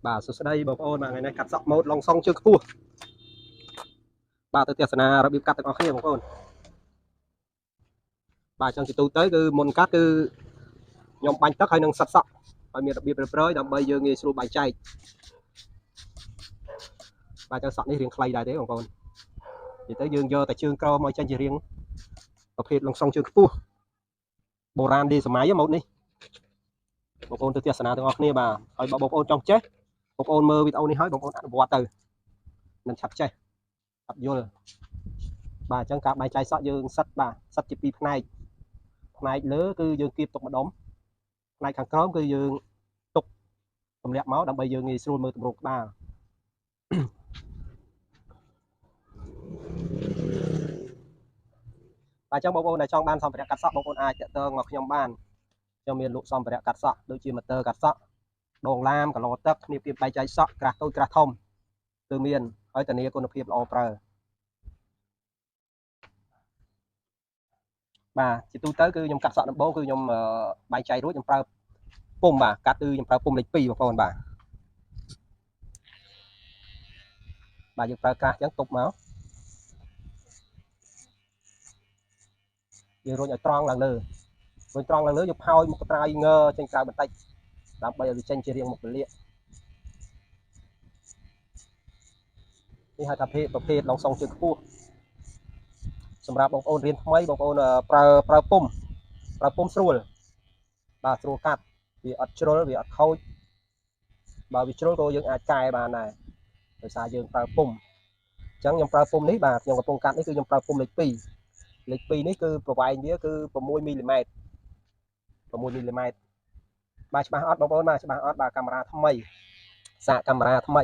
បាទសួស្តីបងប្អូនថ្ងៃនេះកាត់សក់ម៉ូតឡុងសុងជើងខ្ពស់បាទទៅទស្សនារបៀបកាត់ទាំងអស់គ្នាបងប្អូនបាទចឹងជាទូទៅគឺមុនកាត់គឺខ្ញុំបាញ់ទឹកហើយនឹងសិតសក់ឲ្យមានរបៀបរៀបរយដើម្បីយើងងាយស្រួលបែងចែកបាទចឹងសក់នេះរាងខ្លីដែរទេបងប្អូននិយាយទៅយើងយកតែជើងក្រមកចេញជារាងប្រភេទឡុងសុងជើងខ្ពស់បុរាណឌីសម័យម៉ូតនេះបងប្អូនទៅទស្សនាទាំងអស់គ្នាបាទហើយបើបងប្អូនចង់ចេះបងប្អូនមើលវីដេអូនេះហើយបងប្អូនអនុវត្តទៅនឹងឆាប់ចេះឆាប់យល់បាទចឹងការបែងចែកសក់យើងសិតបាទសិតជាពីរផ្នែកផ្នែកលើគឺយើងគៀបទុកម្ដុំផ្នែកខាងក្រោមគឺយើងទុកទម្លាក់មកដើម្បីយើងងាយស្រួលមើលទម្រង់ក្បាលបាទចឹងបងប្អូនដែលចង់បានសម្ភារៈកាត់សក់បងប្អូនអាចតាក់ទងមកខ្ញុំបានខ្ញុំមានលក់សម្ភារៈកាត់សក់ដូចជាម៉ូទ័រកាត់សក់ដងឡាមកន្លទឹកគ្នាពីបែងចែកសក់ក្រាស់តូចក្រាស់ធំគឺមានហើយធានាគុណភាពល្អប្រើបាទជាទូទៅគឺខ្ញុំកាត់សក់ដំបូងគឺខ្ញុំបែងចែករួចខ្ញុំប្រើពុំបាទកាត់គឺខ្ញុំប្រើពុំលេខ2បងប្អូនបាទយើងប្រើក្រាស់អញ្ចឹងទុបមកយើងរុញឲ្យត្រង់ឡើងលើរុញត្រង់ឡើងលើយើងផោយមុខត្រាយងើចេញក្រៅបន្តិចដើម្បីឲ្យវាចេញជារាងមុខពលាកនេះហៅថាប្រភេទឡុងសុងជើងខ្ពស់សម្រាប់បងប្អូនរៀនថ្មីបងប្អូនប្រើពុំស្រួលបាទស្រួលកាត់វាអត់ជ្រុលវាអត់ខូចបើវាជ្រុលក៏យើងអាចកែបានដែរដោយសារយើងប្រើពុំអញ្ចឹងខ្ញុំប្រើពុំនេះបាទខ្ញុំកំពុងកាត់នេះគឺខ្ញុំប្រើពុំលេខ2លេខ2នេះគឺប្រវែងវាគឺ6មីលីម៉ែត្របាទច្បាស់អត់បងប្អូនបាទច្បាស់អត់បាទកាមេរ៉ាថ្មីសាកកាមេរ៉ាថ្មី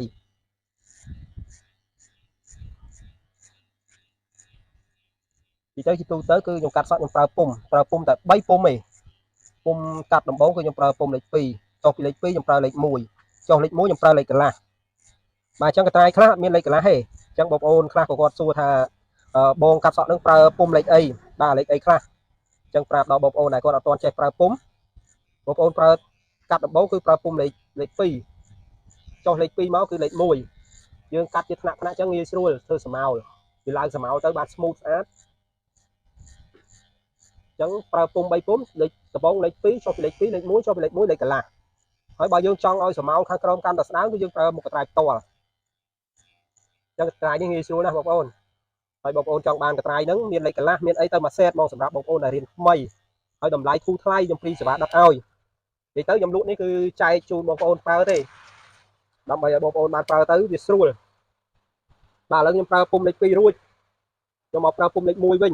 ទីទៅជាទូទៅគឺខ្ញុំកាត់សក់ខ្ញុំប្រើពុំតែ3ពុំទេពុំកាត់ដំបូងគឺខ្ញុំប្រើពុំលេខ2ចុះពីលេខ2ខ្ញុំប្រើលេខ1ចុះលេខ1ខ្ញុំប្រើលេខកន្លះបាទអញ្ចឹងកន្លែងខ្លះអត់មានលេខកន្លះទេអញ្ចឹងបងប្អូនខ្លះក៏គាត់សួរថាបងកាត់សក់នឹងប្រើពុំលេខអីបាទលេខអីខ្លះអញ្ចឹងប្រាប់ដល់បងប្អូនដែលគាត់អត់ទាន់ចេះប្រើពុំបងប្អូនប្រើកាត់ដំបូងគឺប្រើពុំលេខ2ចុះលេខ2មកគឺលេខ1យើងកាត់ជាថ្នាក់អញ្ចឹងងាយស្រួលធ្វើស្មោលវាឡើងស្មោលទៅបានស្មូតស្អាតអញ្ចឹងប្រើពុំ3ពុំលេខដំបូងលេខ2ចុះពីលេខ2លេខ1ចុះពីលេខ1លេខកន្លះហើយបើយើងចង់ឲ្យស្មោលខាងក្រោមកាន់តែស្ដើងគឺយើងប្រើមុខកត្រៃផ្ទាល់អញ្ចឹងកត្រៃនេះងាយស្រួលណាស់បងប្អូនហើយបងប្អូនចង់បានកត្រៃហ្នឹងមានលេខកន្លះមានអីទៅមួយសេតមកសម្រាប់បងប្អូនដែលរៀនថ្មីហើយតម្លៃធូរថ្លៃខ្ញុំព្រីសេវាដឹកឲ្យនិយាយទៅខ្ញុំលក់នេះគឺចែកជូនបងប្អូនប្រើទេដើម្បីឲ្យបងប្អូនបានប្រើទៅវាស្រួលបាទឥឡូវខ្ញុំប្រើពុំលេខ2រួចខ្ញុំមកប្រើពុំលេខ1វិញ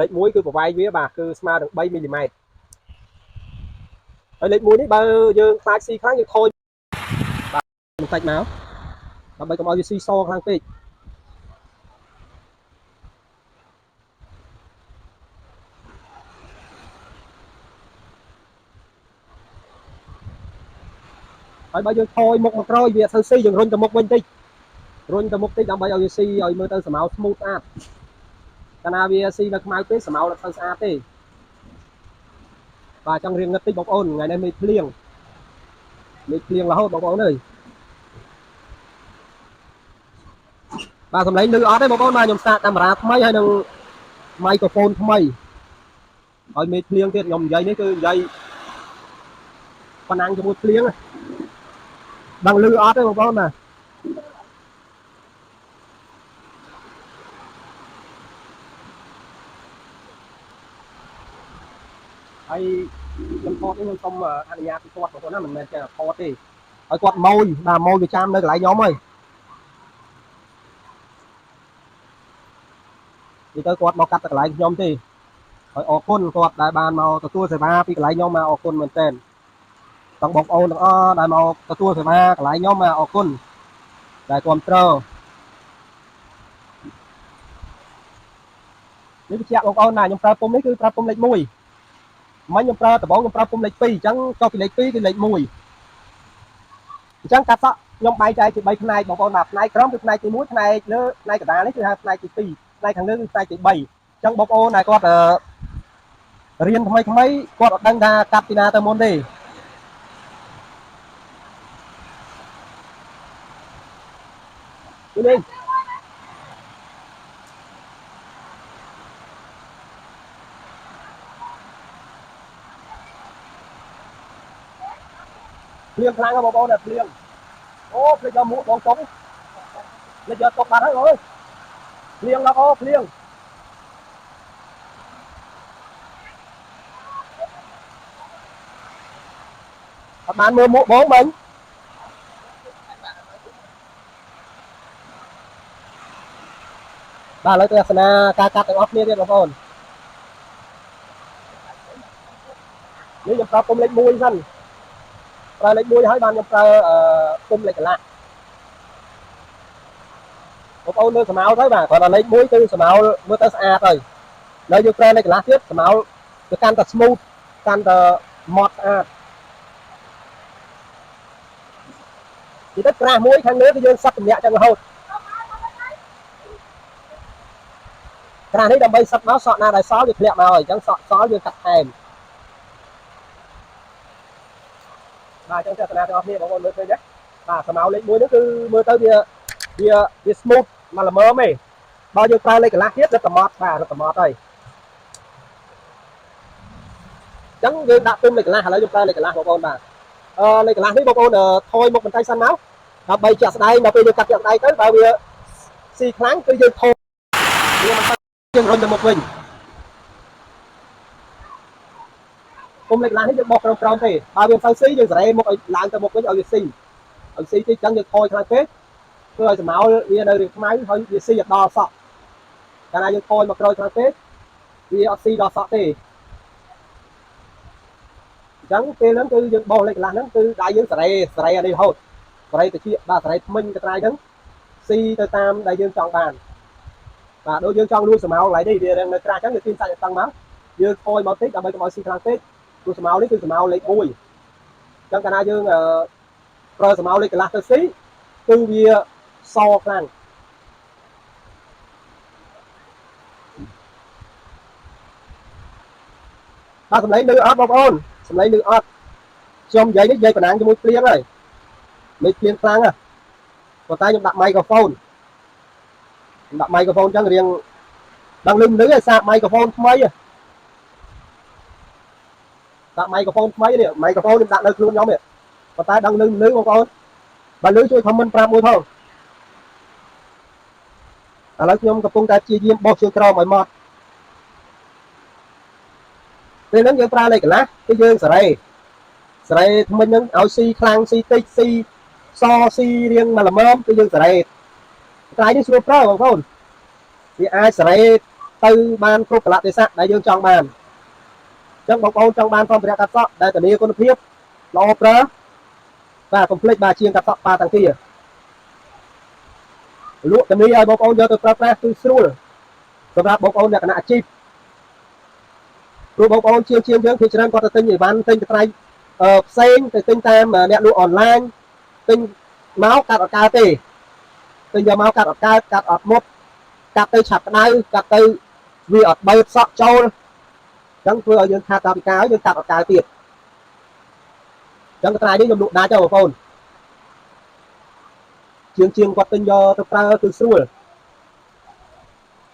លេខ1គឺប្រវែងវាបាទគឺស្មើនឹង3មីលីម៉ែត្រហើយលេខ1នេះបើយើងខ្លាចស៊ីខ្លាំងយើងខូចបាទបន្តិចមកដើម្បីកុំឲ្យវាស៊ីសខ្លាំងពេកហើយបើយើងខូចមុខមកក្រោយវាអត់សូវស៊ីយើងរុញទៅមុខវិញតិចដើម្បីឲ្យវាស៊ីឲ្យមើលទៅស្មៅស្មូតស្អាតកាលណាវាស៊ីនៅខ្មៅពេកស្មៅអត់សូវស្អាតទេបាទចង់រៀងងឹតតិចបងប្អូនថ្ងៃនេះមេឃភ្លៀងរហូតបងប្អូនអើយបាទសម្លេងឮអត់ទេបងប្អូនបាទខ្ញុំសាកកាមេរ៉ាថ្មីហើយនឹងមីក្រូហ្វូនថ្មីហើយមេឃភ្លៀងទៀតខ្ញុំនិយាយនេះគឺនិយាយប៉ណ្ណាំងជាមួយភ្លៀងដឹងឮអត់ទេបងប្អូនបាទហើយខ្ញុំថតនេះខ្ញុំសូមអនុញ្ញាតពីគាត់បងប្អូនណាមិនមែនចេះថតទេហើយគាត់ម៉ួយវាចាំនៅកន្លែងខ្ញុំហើយនិយាយទៅគាត់មកកាត់ទៅកន្លែងខ្ញុំទេហើយអរគុណគាត់ដែលបានមកទទួលសេវាពីកន្លែងខ្ញុំមកអរគុណមែនទែនទាំងបងប្អូនទាំងអស់ដែលមកទទួលសេវាកន្លែងខ្ញុំមកអរគុណដែលគ្រប់គ្រងនេះបញ្ជាក់បងប្អូនណាខ្ញុំប្រើពុំនេះគឺប្រើពុំលេខ1មិញខ្ញុំប្រើដំបូងខ្ញុំប្រើពុំលេខ2អញ្ចឹងចុះពីលេខ2គឺលេខ1អញ្ចឹងកាត់សក់ខ្ញុំបែងចែកជា3ផ្នែកបងប្អូនបាទផ្នែកក្រោមគឺផ្នែកទី1ផ្នែកលើផ្នែកកណ្ដាលនេះគឺហៅផ្នែកទី2ផ្នែកខាងលើគឺផ្នែកទី3អញ្ចឹងបងប្អូនដែលគាត់រៀនថ្មីគាត់អត់ដឹងថាកាត់ពីណាទៅមុនទេ នេះភ្លៀងខ្លាំងបងប្អូនភ្លៀងអូភ្លេចយកមួកបងចុងភ្លេចយកទុកបាត់ហើយអើយភ្លៀងដល់អូភ្លៀងអត់បានមើលមួកបងមិញបាទឥឡូវទស្សនាការកាត់ទាំងអស់គ្នាទៀតបងប្អូននេះខ្ញុំប្រើពុំលេខ1សិនប្រើលេខ1ហើយបានខ្ញុំប្រើពុំលេខកន្លះបងប្អូនមើលស្មៅទៅបាទគាត់ដល់លេខ1គឺស្មៅមើលទៅស្អាតហើយនៅយើងប្រើលេខកន្លះទៀតស្មៅវាកាន់តែ smooth កាន់តែម៉ត់ស្អាតទីទៅក្រាស់មួយខាងលើគឺយើងសឹកតម្លាក់ចឹងរហូតក្រាស់នេះដើម្បីសឹកមកសក់ណាដែលសល់វាធ្លាក់មកហើយអញ្ចឹងសក់សល់យើងកាត់ថែមបាទអញ្ចឹងទស្សនាទាំងអស់គ្នាបងប្អូនមើលឃើញទេបាទស្មៅលេខ1នេះគឺមើលទៅវា smooth មកល្មមទេបើយើងប្រើលេខកន្លះទៀតរឹតតែម៉ត់បាទរឹតតែម៉ត់ហើយអញ្ចឹងយើងដាក់ពុំលេខកន្លះឥឡូវយើងប្រើលេខកន្លះបងប្អូនបាទលេខកន្លះនេះបងប្អូនថយមុខបន្តិចសិនមកដើម្បីចាក់ស្ដែងដល់ពេលយើងកាត់ចាក់ស្ដែងទៅបើវាស៊ីខ្លាំងគឺយើងថយវាមិនទៅយើងរុញទៅមុខវិញពុំលេខកន្លះនេះយើងបោះក្រោមទេបើវាមិនទៅស៊ីយើងសេរីមុខឲ្យឡើងទៅមុខវិញឲ្យវាស៊ីតិចអញ្ចឹងយើងថយខ្លាំងពេកធ្វើឲ្យស្មៅវានៅរាងខ្មៅហើយវាស៊ីដល់សក់កាលណាយើងថយមកក្រោយខ្លាំងពេកវាអត់ស៊ីដល់សក់ទេអញ្ចឹងពេលហ្នឹងគឺយើងបោះលេខកន្លះហ្នឹងគឺដៃយើងសេរីអានេះរហូតសេរីតិចបាទសេរីថ្មិញកត្រៃហ្នឹងស៊ីទៅតាមដែលយើងចង់បានបាទដូចយើងចង់លួចស្មៅកន្លែងនេះវានៅក្រាស់អញ្ចឹងយើងទាញសាច់ឲ្យតឹងមកយើងថយមកតិចដើម្បីកុំឲ្យស៊ីខ្លាំងពេកព្រោះស្មៅនេះគឺស្មៅលេខ1អញ្ចឹងកាលណាយើងប្រើស្មៅលេខកន្លះទៅស៊ីគឺវាសខ្លាំងបាទសម្លេងលឺអត់បងប្អូនសម្លេងលឺអត់ខ្ញុំនិយាយនេះនិយាយបណ្ដាញជាមួយភ្លៀងហើយលេខភ្លៀងខ្លាំងហ៎ប៉ុន្តែខ្ញុំដាក់មីក្រូហ្វូនដាក់មីក្រូហ្វូនអញ្ចឹងរៀងដឹងលឺឲ្យសាកមីក្រូហ្វូនថ្មីដាក់មីក្រូហ្វូនថ្មីនេះមីក្រូហ្វូនខ្ញុំដាក់នៅខ្លួនខ្ញុំនេះប៉ុន្តែដឹងលឺបងប្អូនបើលឺជួយ comment ប្រាប់មួយផងឥឡូវខ្ញុំកំពុងតែព្យាយាមបោះជើងក្រោមឲ្យម៉ត់ពេលហ្នឹងយើងប្រើលេខកន្លះគឺយើងសេរីថ្មិញហ្នឹងឲ្យស៊ីខ្លាំងស៊ីតិចស៊ីសស៊ីរៀងមកល្មមគឺយើងសេរីត្រៃនេះស្រួលប្រើបងប្អូនវាអាចសេរីទៅបានគ្រប់កលៈទេសៈដែលយើងចង់បានអញ្ចឹងបងប្អូនចង់បានសម្ភារៈកាត់សក់ដែលធានាគុណភាពល្អប្រើបាទកុំភ្លេចបាទជាងកាត់សក់ប៉ាតាំងគីលក់ធានាឲ្យបងប្អូនយកទៅប្រើប្រាស់គឺស្រួលសម្រាប់បងប្អូនលក្ខណៈអាជីពព្រោះបងប្អូនជាងយើងភាគច្រើនគាត់ទៅទិញអីវ៉ាន់ទិញកត្រៃផ្សេងទៅទិញតាមអ្នកលក់អនឡាញទិញមកកាត់អត់កើតទេទិញយកមកកាត់អត់កើតកាត់អត់មុតកាត់ទៅឆាប់ក្តៅកាត់ទៅវាអត់បើសក់ចូលអញ្ចឹងធ្វើឲ្យយើងខាតកាពិការយើងកាត់អត់កើតទៀតអញ្ចឹងកត្រៃនេះខ្ញុំលក់ដាច់ទៅបងប្អូនជាងគាត់ទិញយកទៅប្រើគឺស្រួល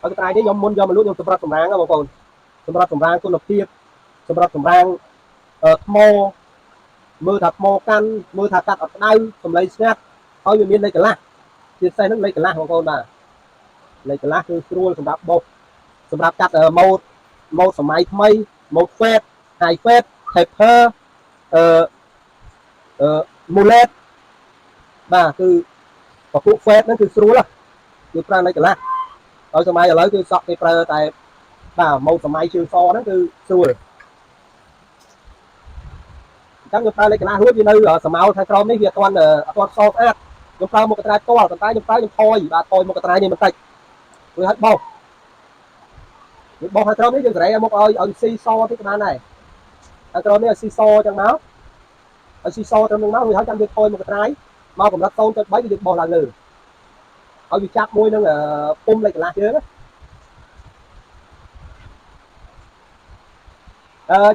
ហើយកត្រៃនេះខ្ញុំមុនយកមកលក់ខ្ញុំសម្រាប់សម្រាងបងប្អូនសម្រាប់សម្រាងគុណភាពសម្រាប់សម្រាងថ្មមើលថាថ្មកាន់មើលថាកាត់អត់ក្តៅសម្លេងស្ងាត់ឲ្យវាមានលេខកន្លះជាពិសេសហ្នឹងលេខកន្លះបងប្អូនបាទលេខកន្លះគឺស្រួលសម្រាប់បោកសម្រាប់កាត់ម៉ូដសម័យថ្មីម៉ូដ fade high fade taper mullet បាទគឺពពួក fade ហ្នឹងគឺស្រួលគឺប្រើលេខកន្លះហើយសម័យឥឡូវគឺសក់គេប្រើតែបាទម៉ូដសម័យជើងសហ្នឹងគឺស្រួលអញ្ចឹងខ្ញុំប្រើលេខកន្លះរួចវានៅស្មៅខាងក្រោមនេះវាអត់ទាន់សស្អាតខ្ញុំប្រើមុខកត្រៃផ្ទាល់ប៉ុន្តែខ្ញុំប្រើខ្ញុំថយបាទថយមុខកត្រៃនេះបន្តិចវាឲ្យបោសខាងក្រោមនេះយើងសេរីឲ្យមុខឲ្យស៊ីសតិចក៏បានដែរខាងក្រោមនេះឲ្យស៊ីសអញ្ចឹងមកឲ្យស៊ីសត្រឹមនឹងមកវាឲ្យចាំយើងថយមុខកត្រៃមកកម្រិត 0.3 គឺយើងបោះឡើងលើឲ្យវាចាប់មួយនឹងពុំលេខកន្លះយើង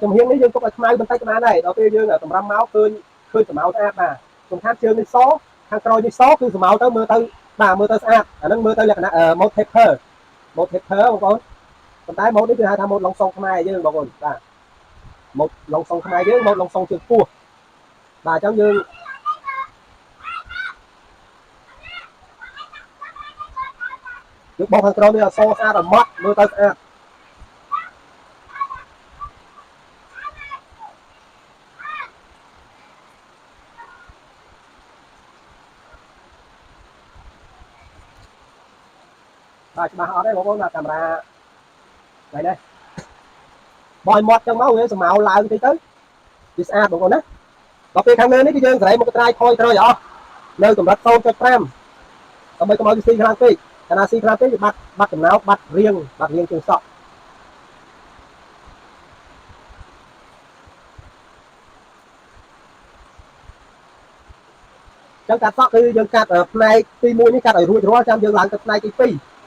ចំហៀងនេះយើងទុកឲ្យខ្មៅបន្តិចក៏បានដែរដល់ពេលយើងសម្រាប់មកឃើញស្មៅស្អាតបាទសំខាន់ជើងនេះសខាងក្រោយនេះសគឺស្មៅទៅមើលទៅ បាទមើលទៅស្អាតអាហ្នឹងមើលទៅលក្ខណៈmode taper បងប្អូនប៉ុន្តែម៉ូតនេះគឺហៅថាម៉ូតឡុងសុងខ្មែរយើងបងប្អូនបាទម៉ូតឡុងសុងខ្មែរយើងម៉ូតឡុងសុងជើងពោះបាទអញ្ចឹងយើងបោះខាងក្រោមនេះអសស្អាតអមត់មើលទៅស្អាតបាទច្បាស់អត់ទេបងប្អូនបាទកាមេរ៉ាđây đây បោះឲ្យមាត់ចឹងមកវាសម្ៅឡើងតិចទៅវាស្អាតបងប្អូនណាដល់ពេលខាងលើនេះគឺយើងសេរីមកត្រាយថយត្រូវអស់នៅកម្រិត 0.5 ដើម្បីកុំឲ្យវាស៊ីខ្លាំងពេកកាលណាស៊ីខ្លាំងពេកវាបាត់ចំណោទបាត់រៀងជើងសក់ចឹងកាត់សក់គឺយើងកាត់ផ្នែកទី1នេះកាត់ឲ្យរួចរាល់ចាំយើងឡើងទៅផ្នែកទី2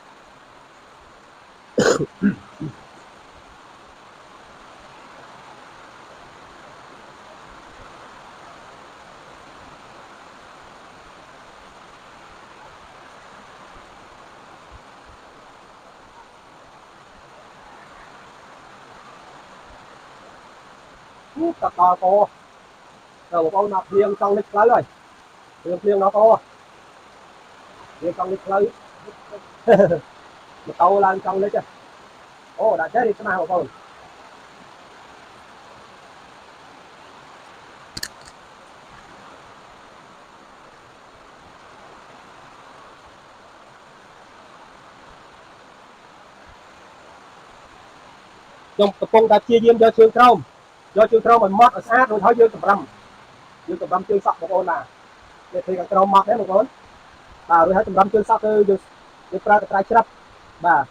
តតកោបងប្អូនមកព្រៀងចង់លិចផ្លូវហើយព្រៀងដល់កោព្រៀងចង់លិចផ្លូវម៉ូតូឡើងចង់លិចអូដាក់ចេះរីស្មាបងប្អូនខ្ញុំកំពុងតែព្យាយាមយកជើងក្រោមឲ្យម៉ត់ឲ្យស្អាតរួចហើយយើងកម្រាំជើងសក់បងប្អូនបាទនេះពេលខាងក្រោមម៉ត់ទេបងប្អូនបាទរួចហើយកម្រាំជើងសក់គឺយើងប្រើកត្រៃច្រាប់បាទ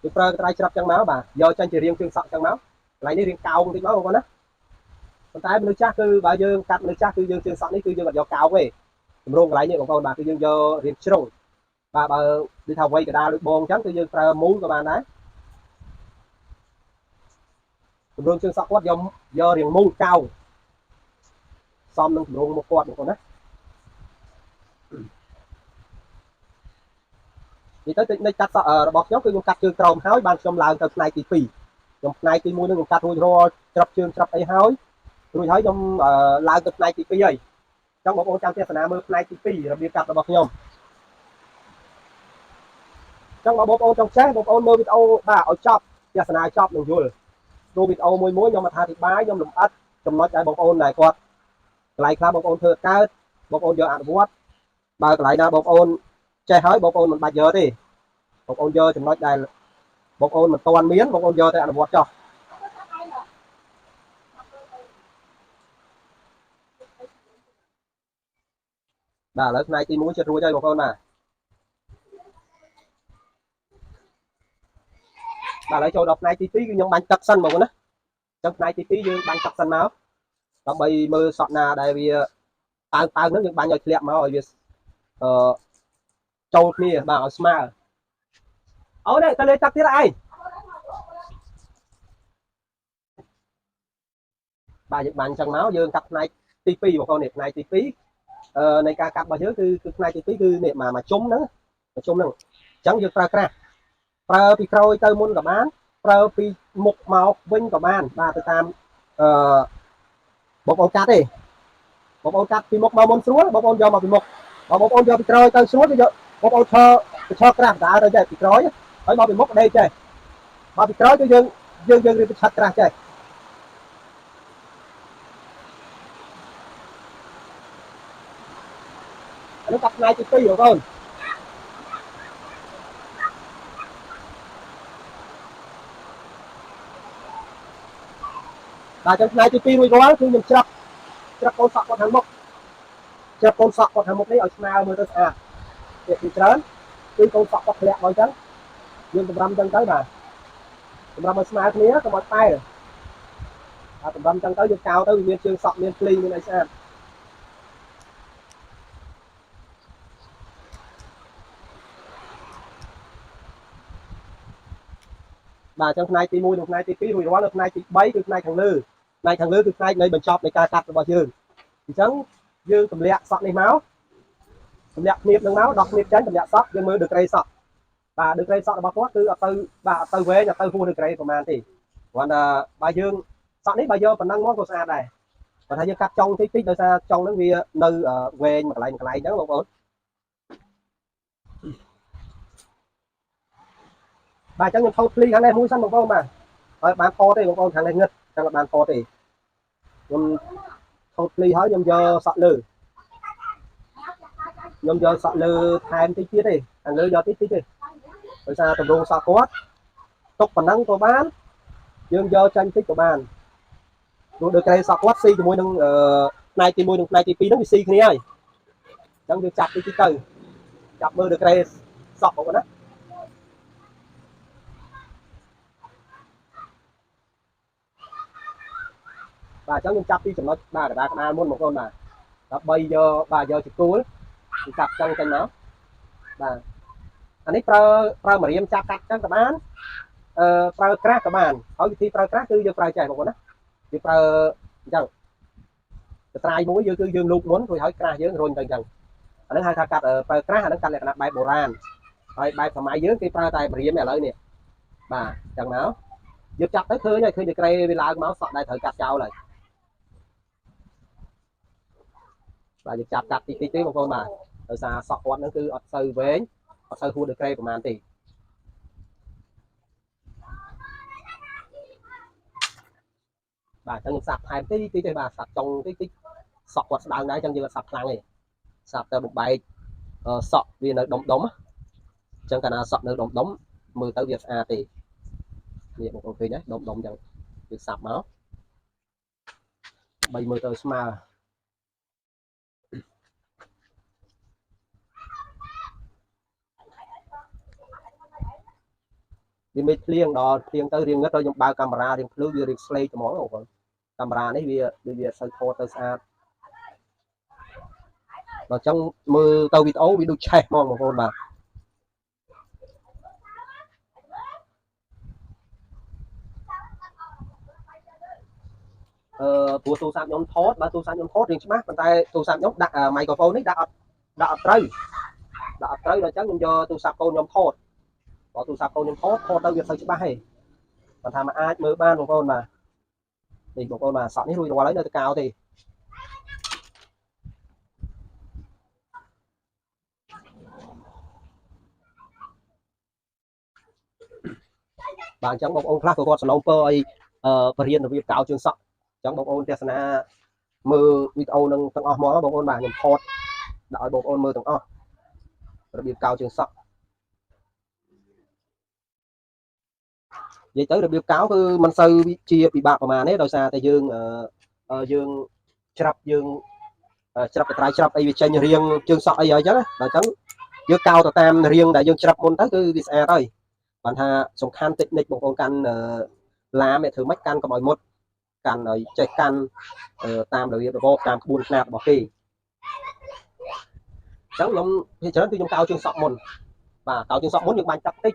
យើងប្រើកត្រៃច្រាប់ចឹងមកបាទយកចាញ់ជារាងជើងសក់ចឹងមកកន្លែងនេះរាងកោងតិចមកបងប្អូនណាប៉ុន្តែមនុស្សចាស់គឺបើយើងកាត់មនុស្សចាស់គឺយើងជើងសក់នេះគឺយើងអត់យកកោងទេតម្រងកន្លែងនេះបងប្អូនបាទគឺយើងយករាងជ្រុងបាទបើដូចថាវ័យកដាលដូចបងចឹងគឺយើងប្រើមូលក៏បានដែរតម្រងជើងសក់គាត់យករាងមូលកោងសមនឹងតម្រងមុខគាត់បងប្អូនណានិយាយទៅតិចកាត់សក់របស់ខ្ញុំគឺខ្ញុំកាត់ជើងក្រោមហើយបានខ្ញុំឡើងទៅផ្នែកទី2ខ្ញុំផ្នែកទី1នឹងខ្ញុំកាត់រួចរាល់ច្រាប់ជើងច្រាប់អីហើយរួចហើយខ្ញុំឡើងទៅផ្នែកទី2ហើយចង់បងប្អូនចាំទស្សនាមើលផ្នែកទី2របៀបកាត់របស់ខ្ញុំចង់បងប្អូនចង់ចេះបងប្អូនមើលវីដេអូបាទឲ្យចប់ទស្សនាចប់នឹងយល់ព្រោះវីដេអូមួយខ្ញុំអធិប្បាយខ្ញុំលម្អិតចំណុចឲ្យបងប្អូនដែលគាត់កន្លែងខ្លះបងប្អូនធ្វើកើតបងប្អូនយកអនុវត្តបើកន្លែងណាបងប្អូនចេះហើយបងប្អូនមិនបាច់យកទេបងប្អូនយកចំណុចដែលបងប្អូនមិនទាន់មានបងប្អូនយកទៅអនុវត្តចោះបាទឥឡូវផ្នែកទី1ជិតរួចហើយបងប្អូនបាទឥឡូវចូលដល់ផ្នែកទី2គឺខ្ញុំបាញ់ទឹកសិនបងប្អូនណាអញ្ចឹងផ្នែកទី2យើងបាញ់ទឹកសិនមកដើម្បីមើលសក់ណាដែលវាប៉ើងហ្នឹងយើងបាញ់ឲ្យធ្លាក់មកឲ្យវាចូលគ្នាបាទឲ្យស្មើអូនេះទៅលេងទឹកទៀតឯងបាទយើងបាញ់អញ្ចឹងមកយើងកាត់ផ្នែកទី2បងប្អូននេះផ្នែកទី2នៃការកាត់របស់យើងគឺផ្នែកទី2គឺនេះមកជុំហ្នឹងអញ្ចឹងយើងប្រើក្រាស់ប្រើពីក្រោយទៅមុនក៏បានប្រើពីមុខមកវិញក៏បានបាទទៅតាមបងប្អូនកាត់ទេបងប្អូនកាត់ពីមុខមកមុនស្រួលបងប្អូនយកមកពីមុខបងប្អូនយកពីក្រោយទៅស្រួលគឺយកបងប្អូនឈរក្រាស់ដើរទៅចេះពីក្រោយហើយមកពីមុខដេកចេះមកពីក្រោយគឺយើងរៀបឆាត់ក្រាស់ចេះអានេះកាត់ផ្នែកទី2បងប្អូនបាទចឹងផ្នែកទី2រួចរាល់គឺខ្ញុំច្រាប់កូនសក់គាត់ខាងមុខច្រាប់កូនសក់គាត់ខាងមុខនេះឲ្យស្មើមើលទៅស្អាតពីច្រើនគឺកូនសក់គាត់ធ្លាក់មកអញ្ចឹងយើងតម្រាំអញ្ចឹងទៅបាទតម្រាំឲ្យស្មើគ្នាកុំឲ្យតែបាទតម្រាំអញ្ចឹងទៅយើងកោទៅវាមានជើងសក់មានភ្លីមានអីស្អាតបាទអញ្ចឹងផ្នែកទី1និងផ្នែកទី2រួចរាល់នៅផ្នែកទី3គឺផ្នែកខាងលើ ផ្នែកខាងលើគឺផ្នែកនៃបញ្ចប់នៃការកាត់របស់យើងអញ្ចឹងយើងទម្លាក់សក់នេះមកទម្លាក់គ្នាបនឹងមកដោះគ្នាបចេញទម្លាក់សក់យើងមើលដឺក្រេសក់បាទដឺក្រេសក់របស់គាត់គឺអត់ទៅបាទអត់ទៅវែងអត់ទៅហួសដឺក្រេប្រហែលទេគ្រាន់តែបើយើងសក់នេះបើយកប៉ុណ្ណឹងមកក៏ស្អាតដែរបើថាយើងកាត់ចុងតិចតិចដោយសារចុងហ្នឹងវានៅវែងមួយកន្លែងអញ្ចឹងបងប្អូនបាទអញ្ចឹងខ្ញុំថតភ្លីខាងនេះមួយសិនបងប្អូនបាទហើយបានថតទេបងប្អូនខាងនេះងឹតចឹងអត់បានថតទេខ្ញុំថតភ្លីហើយខ្ញុំយកសក់លើខ្ញុំយកសក់លើថែមតិចទៀតទេខាងលើយកតិចតិចទេដោយសារតម្រងសក់គាត់ទុកប៉ុណ្ណឹងក៏បានយើងយកចាញ់តិចក៏បានព្រោះដូចក្រែសក់គាត់ស៊ីជាមួយនឹងផ្នែកទី1និងផ្នែកទី2ហ្នឹងវាស៊ីគ្នាហើយអញ្ចឹងយើងចាប់តិចតិចទៅចាប់មើលដូចក្រែសក់បងប្អូនណាបាទអញ្ចឹងខ្ញុំចាប់ពីចំណុចបាទកណ្ដាលក្បាលមុនបងប្អូនបាទដើម្បីយកបាទយកជាគោលចាប់ចឹងទៅមកបាទអានេះប្រើម្រាមចាប់កាត់ចឹងក៏បានប្រើក្រាស់ក៏បានហើយវិធីប្រើក្រាស់គឺយើងប្រើចេះបងប្អូនណាយើងប្រើអញ្ចឹងកត្រាយមួយយើងគឺយើងលូកមុនរួចហើយក្រាស់យើងរុញទៅអញ្ចឹងអានេះហៅថាកាត់ប្រើក្រាស់អានេះកាត់លក្ខណៈបែបបុរាណហើយបែបសម័យយើងគេប្រើតែម្រាមឥឡូវនេះបាទអញ្ចឹងមកយើងចាប់ទៅឃើញហើយឃើញតែក្រេវាឡើងមកសក់ដែរត្រូវកាត់ចោលហើយបាទយើងចាប់កាត់តិចតិចទេបងប្អូនបាទដោយសារសក់គាត់ហ្នឹងគឺអត់សូវវែងអត់សូវហួសដូចក្រេប្រហែលទេបាទអញ្ចឹងខ្ញុំសាប់ថែមតិចតិចទេបាទសាប់ចុងតិចតិចសក់គាត់ស្ដើងដែរអញ្ចឹងយើងអត់សាប់ខ្លាំងទេសាប់ទៅបំបែកសក់វានៅដុំដុំអញ្ចឹងកាលណាសក់នៅដុំដុំមើលទៅវាស្អាតទេនេះបងប្អូនឃើញណាដុំដុំអញ្ចឹងយើងសាប់មកបីមើលទៅស្មើវាមេឃភ្លៀងដល់ភ្លៀងទៅរៀងងឹតដល់ខ្ញុំបើកកាមេរ៉ារៀងភ្លឺវារៀងស្លេកហ្មងបងប្អូនកាមេរ៉ានេះវាដូចវាសូវថតទៅស្អាតដល់អញ្ចឹងមើលទៅវីដេអូវាដូចឆេះហ្មងបងប្អូនបាទព្រោះទូរស័ព្ទខ្ញុំថតបើទូរស័ព្ទខ្ញុំថតរៀងច្បាស់ប៉ុន្តែទូរស័ព្ទខ្ញុំដាក់មីក្រូហ្វូននេះដាក់អត់ត្រូវដល់អញ្ចឹងខ្ញុំយកទូរស័ព្ទកូនខ្ញុំថតបើទូរស័ព្ទកូនខ្ញុំថតទៅវាទៅច្បាស់ទេគាត់ថាមិនអាចមើលបានបងប្អូនបាទនេះបងប្អូនបាទសក់នេះរួចរាល់ហើយនៅតែកៅទេបាទអញ្ចឹងបងប្អូនខ្លះក៏គាត់សឡូមពើឲ្យបរៀនរបៀបកៅជើងសក់អញ្ចឹងបងប្អូនទស្សនាមើលវីដេអូនឹងទាំងអស់មកបងប្អូនបាទខ្ញុំថតដាក់ឲ្យបងប្អូនមើលទាំងអស់របៀបកៅជើងសក់និយាយទៅរបៀបកៅគឺមិនសូវជាពិបាកប្រហែលទេដោយសារតែយើងច្រាប់យើងច្រាប់កត្រៃច្រាប់អីវាចេញរៀងជើងសក់អីហើយអញ្ចឹងដល់អញ្ចឹងយើងកៅទៅតាមរៀងដែលយើងច្រាប់មុនទៅគឺវាស្អាតហើយបានថាសំខាន់តិចនិចបងប្អូនកាន់ឡាមធ្វើម៉េចកាន់កុំឲ្យមុតកាន់ឲ្យចេះកាន់តាមរបៀបរបបតាមក្បួនខ្នាតរបស់គេអញ្ចឹងខ្ញុំនិយាយច្រើនគឺខ្ញុំកៅជើងសក់មុនបាទកៅជើងសក់មុនយើងបាញ់ទឹកតិច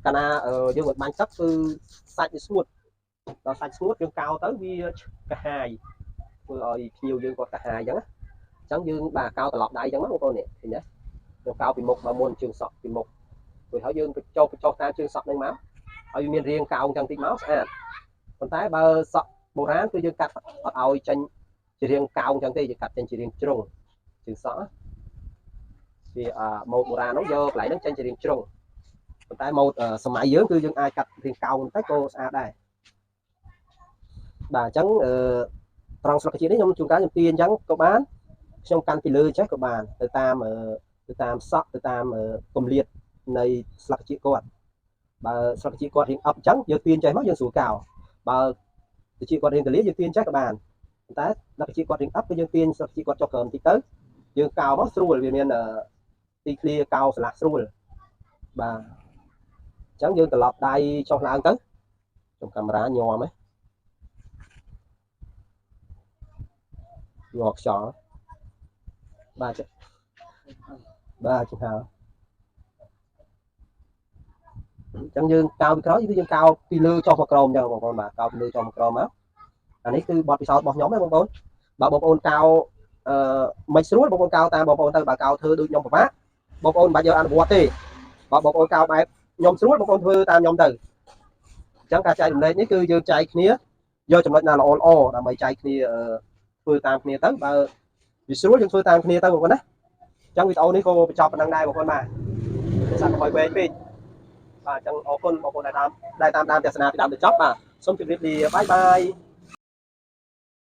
កាលណាយើងមិនបាញ់ទឹកគឺសាច់វាស្ងួតដល់សាច់ស្ងួតយើងកៅទៅវាកាហាយធ្វើឲ្យភ្ញៀវយើងគាត់កាហាយអញ្ចឹងអញ្ចឹងយើងបាទកៅត្រឡប់ដៃអញ្ចឹងបងប្អូននេះឃើញទេយើងកៅពីមុខមកមុនជើងសក់ពីមុខរួចហើយយើងបញ្ចុះតាមជើងសក់នឹងមកឲ្យមានរាងកៅអញ្ចឹងតិចមកស្អាតប៉ុន្តែបើសក់បុរាណគឺយើងកាត់អត់ឲ្យចេញជារាងកៅអញ្ចឹងទេយើងកាត់ចេញជារាងជ្រុងជើងសក់វាម៉ូដបុរាណនោះយកកន្លែងហ្នឹងចេញជារាងជ្រុងប៉ុន្តែម៉ូដសម័យយើងគឺយើងអាចកាត់រាងកៅបន្តិចក៏ស្អាតដែរបាទអញ្ចឹងត្រង់ស្លឹកជាតិនេះខ្ញុំជួនកាលខ្ញុំទាអញ្ចឹងក៏បានខ្ញុំកាន់ពីលើចេះក៏បានទៅតាមសក់ទៅតាមគម្លាតនៃស្លឹកជាតិគាត់បើស្លឹកជាតិគាត់រៀងអប់អញ្ចឹងយើងទាចេះមកយើងស្រួលកៅបើជាតិគាត់រៀងទលាយើងទាចេះក៏បានប៉ុន្តែដល់ជាតិគាត់រៀងអប់គឺយើងទាស្លឹកជាតិគាត់ចុះក្រោមតិចទៅយើងកៅមកស្រួលវាមានទីធ្លាកៅឆ្លាស់ស្រួលបាទអញ្ចឹងយើងត្រឡប់ដៃចុះឡើងទៅខ្ញុំកាមេរ៉ាញ័មហ៎ងក់ខ្យល់បាទចំហៅអញ្ចឹងយើងកៅពីក្រោយគឺយើងកៅពីលើចុះមកក្រោមអញ្ចឹងបងប្អូនបាទកៅពីលើចុះមកក្រោមមក អានេះគឺបទពិសោធន៍របស់ខ្ញុំណាបងប្អូនបើបងប្អូនកោមិនស្រួលបងប្អូនកោតាមបងប្អូនទៅបើកោធ្វើដូចខ្ញុំពិបាកបងប្អូនមិនបាច់យកអនុវត្តទេបើបងប្អូនកោបែបខ្ញុំស្រួលបងប្អូនធ្វើតាមខ្ញុំទៅអញ្ចឹងការចែករំលែកនេះគឺយើងចែកគ្នាយកចំណុចណាល្អល្អដើម្បីចែកគ្នាធ្វើតាមគ្នាទៅបើវាស្រួលយើងធ្វើតាមគ្នាទៅបងប្អូនណាអញ្ចឹងវីដេអូនេះក៏បញ្ចប់ប៉ុណ្្នឹងដែរបងប្អូនបាទសាកកុំឲ្យវែងពេកបាទអញ្ចឹងអរគុណបងប្អូនដែលតាមដានទស្សនាពីដើមដល់ចប់បាទសូមជម្រាបលាបាយបាយ